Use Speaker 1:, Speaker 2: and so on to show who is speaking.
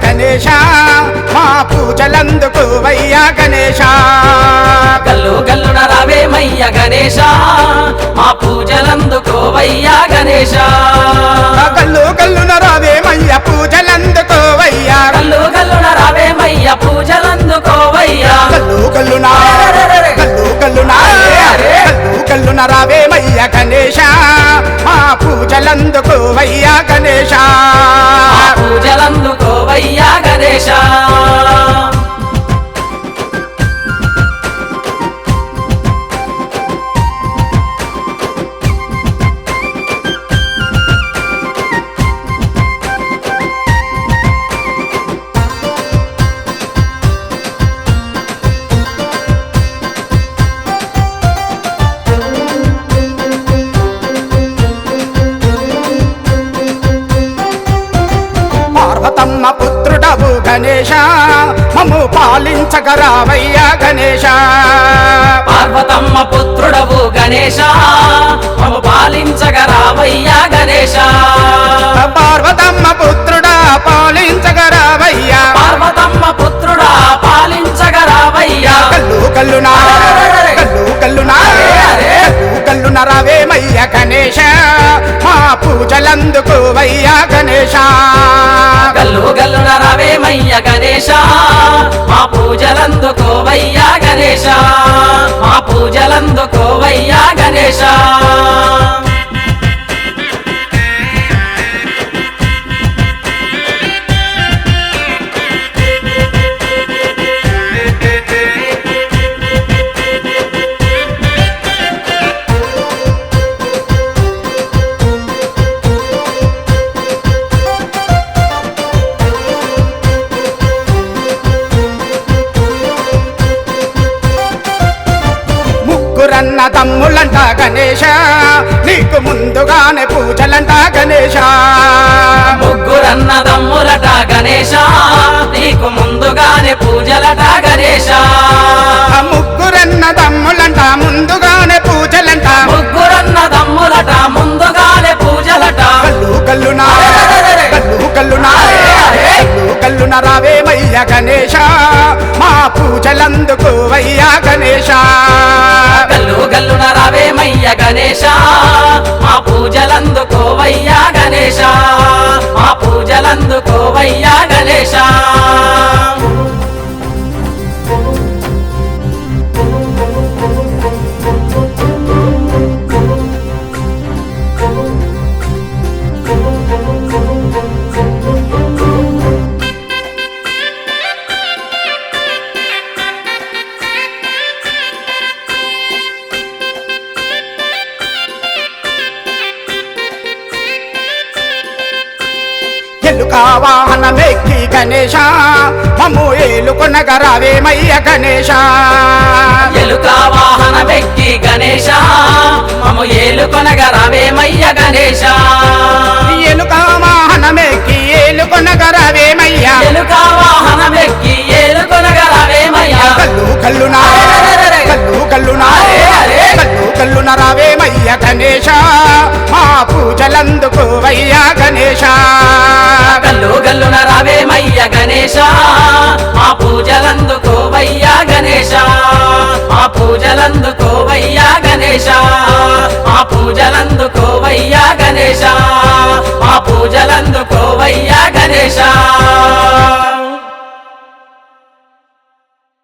Speaker 1: గణేశ మా పూజలందుకోవయ్యా గణేశ
Speaker 2: గల్లు గల్లున రావేమయ్య గణేశ మా పూజలందుకోవయ్యా గణేశ
Speaker 1: గల్లు గల్లున రావేమయ్య పూజలందుకోవయ్యా
Speaker 2: గల్లు గల్లున రావేమయ్య పూజలందుకోవయ్యా
Speaker 1: గల్లు గల్లున గల్లు గల్లున గల్లు గల్లున రావేమయ్య గణేశ మా పూజలందుకోవయ్యా గణేశ
Speaker 2: మా పూజలందుకోవయ్యా గణేశ
Speaker 1: పార్వతమ్మ పుత్రుడవు గణేశ మమ్ము పాలించగరావయ్యా గణేశ
Speaker 2: పార్వతమ్మ పుత్రుడవు గణేశ మమ్ము పాలించగరావయ్యా గణేశ
Speaker 1: పార్వతమ్మ పుత్రుడా పాలించగరావయ్యా
Speaker 2: పార్వతమ్మ పుత్రుడా పాలించగరావయ్యా
Speaker 1: కల్లు కల్లునా కల్లు కల్లునా కల్లు కల్లున రావేమయ్య గణేశ మా పూజలందుకోవయ్యా గణేశ
Speaker 2: గల్లు గల్లున రావేమయ్య గణేశ మా పూజలందుకోవయ్యా గణేశ మా పూజలందుకోవయ్యా గణేశ
Speaker 1: ముగ్గురన్న తమ్ములంట గణేశ నీకు ముందుగానే పూజలంట గణేశ
Speaker 2: ముగ్గురన్న దమ్ములట గణేశ నీకు ముందుగానే పూజలట గణేశ
Speaker 1: ముగ్గురన్న తమ్ములంట ముందుగానే పూజలంట
Speaker 2: ముగ్గురన్న దమ్ములట ముందుగానే పూజలట
Speaker 1: కల్లు కల్లునా కల్లు కల్లునా కల్లు కల్లున రావేమయ్య గణేశ మా పూజలందుకోవయ్యా గణేశ
Speaker 2: గల్లు గల్లున రావేమయ్య గణేశ మా పూజలందుకోవయ్యా గణేశ మా పూజలందుకోవయ్యా గణేశ
Speaker 1: ఎలుక వాహనమెక్కి గణేశ మమ్ము ఏలుకొనగరావేమయ్య గణేశ
Speaker 2: ఎలుక వాహనమెక్కి గణేశ మమ్ము ఏలుకొనగరావేమయ్య గణేశ
Speaker 1: ఎలుక వాహనమెక్కి ఏలుకొనగరావేమయ్య
Speaker 2: ఎలుక వాహనమెక్కి ఏలుకొనగరావేమయ్య
Speaker 1: కల్లు కల్లునా కల్లు కల్లునా కల్లు కల్లున రావేమయ్య గణేశ మా పూజలందుకోవయ్యా గణేశ
Speaker 2: గల్లు గల్లున రావేమయ్య గణేశ మా పూజలందుకోవయ్యా గణేశ మా పూజలందుకోవయ్యా గణేశ మా పూజలందుకోవయ్యా